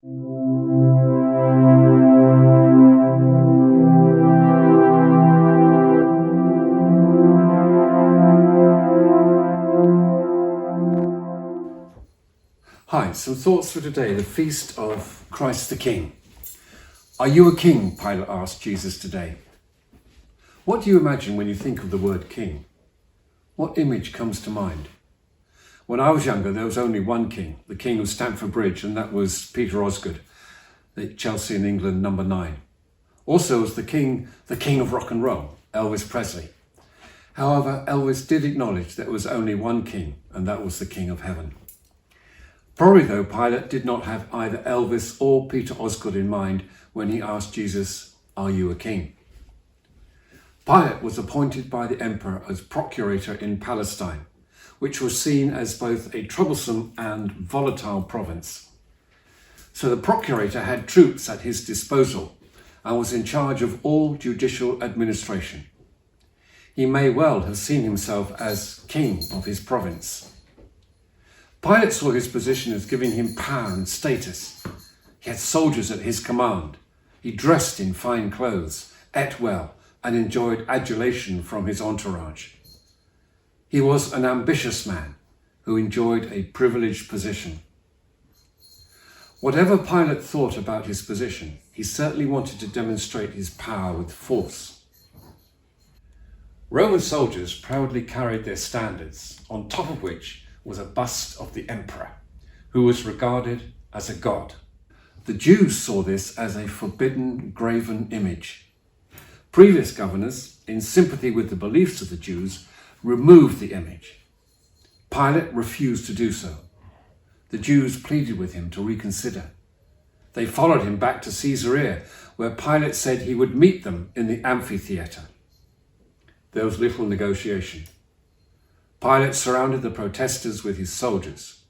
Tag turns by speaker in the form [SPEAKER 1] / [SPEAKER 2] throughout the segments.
[SPEAKER 1] Hi, some thoughts for today, the feast of Christ the King. Are you a king? Pilate asked Jesus today. What do you imagine when you think of the word king? What image comes to mind? When I was younger, there was only one king, the King of Stamford Bridge, and that was Peter Osgood, at Chelsea in England, number 9. Also was the king of rock and roll, Elvis Presley. However, Elvis did acknowledge there was only one king, and that was the King of Heaven. Probably though, Pilate did not have either Elvis or Peter Osgood in mind when he asked Jesus, "Are you a king?" Pilate was appointed by the emperor as procurator in Palestine, which was seen as both a troublesome and volatile province. So the procurator had troops at his disposal and was in charge of all judicial administration. He may well have seen himself as king of his province. Pilate saw his position as giving him power and status. He had soldiers at his command. He dressed in fine clothes, ate well, and enjoyed adulation from his entourage. He was an ambitious man who enjoyed a privileged position. Whatever Pilate thought about his position, he certainly wanted to demonstrate his power with force. Roman soldiers proudly carried their standards, on top of which was a bust of the emperor, who was regarded as a god. The Jews saw this as a forbidden, graven image. Previous governors, in sympathy with the beliefs of the Jews, removed the image. Pilate refused to do so. The Jews pleaded with him to reconsider. They followed him back to Caesarea, where Pilate said he would meet them in the amphitheatre. There was little negotiation. Pilate surrounded the protesters with his soldiers.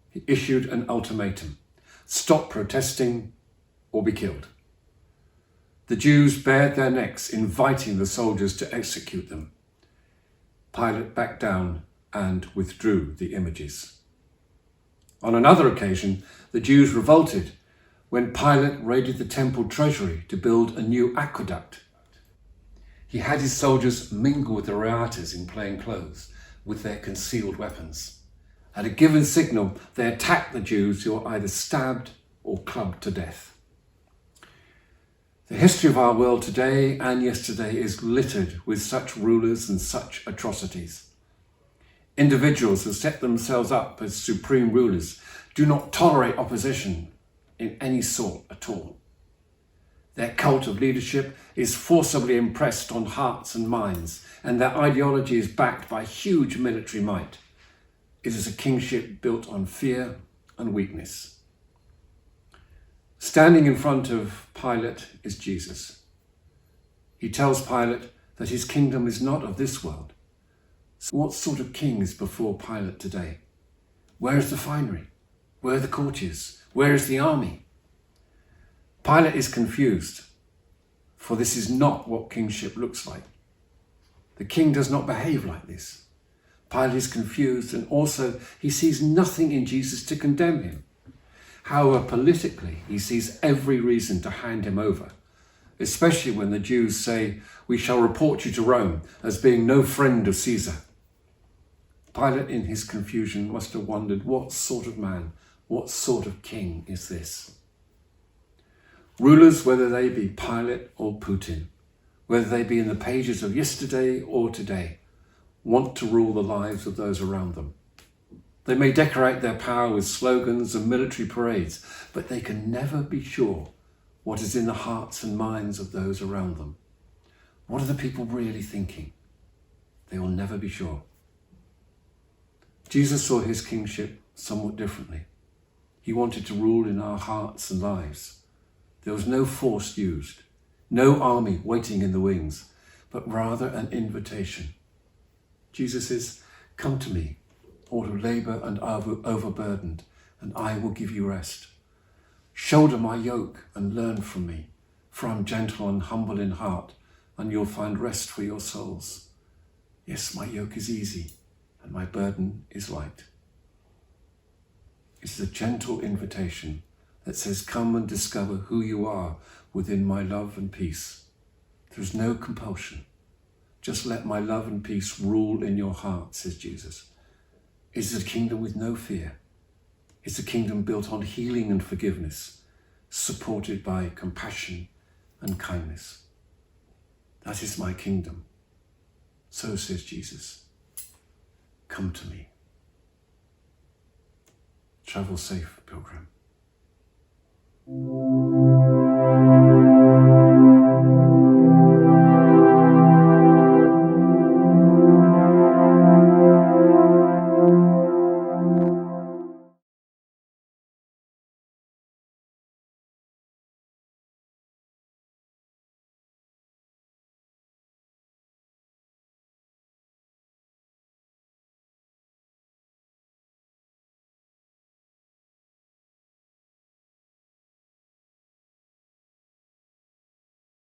[SPEAKER 1] He issued an ultimatum: stop protesting or be killed. The Jews bared their necks, inviting the soldiers to execute them. Pilate backed down and withdrew the images. On another occasion, the Jews revolted when Pilate raided the temple treasury to build a new aqueduct. He had his soldiers mingle with the rioters in plain clothes with their concealed weapons. At a given signal, they attacked the Jews, who were either stabbed or clubbed to death. The history of our world today and yesterday is littered with such rulers and such atrocities. Individuals who set themselves up as supreme rulers do not tolerate opposition in any sort at all. Their cult of leadership is forcibly impressed on hearts and minds, and their ideology is backed by huge military might. It is a kingship built on fear and weakness. Standing in front of Pilate is Jesus. He tells Pilate that his kingdom is not of this world. So what sort of king is before Pilate today? Where is the finery? Where are the courtiers? Where is the army? Pilate is confused, for this is not what kingship looks like. The king does not behave like this. Pilate is confused, and also he sees nothing in Jesus to condemn him. However, politically, he sees every reason to hand him over, especially when the Jews say, "We shall report you to Rome as being no friend of Caesar." Pilate, in his confusion, must have wondered, what sort of man, what sort of king is this? Rulers, whether they be Pilate or Putin, whether they be in the pages of yesterday or today, want to rule the lives of those around them. They may decorate their power with slogans and military parades, but they can never be sure what is in the hearts and minds of those around them. What are the people really thinking? They will never be sure. Jesus saw his kingship somewhat differently. He wanted to rule in our hearts and lives. There was no force used, no army waiting in the wings, but rather an invitation. Jesus says, "Come to me, all who labour and are overburdened, and I will give you rest. Shoulder my yoke and learn from me, for I'm gentle and humble in heart, and you'll find rest for your souls. Yes, my yoke is easy, and my burden is light." It's a gentle invitation that says, come and discover who you are within my love and peace. There's no compulsion. Just let my love and peace rule in your heart, says Jesus. It's a kingdom with no fear. It's a kingdom built on healing and forgiveness, supported by compassion and kindness. That is my kingdom. So says Jesus, come to me. Travel safe, pilgrim.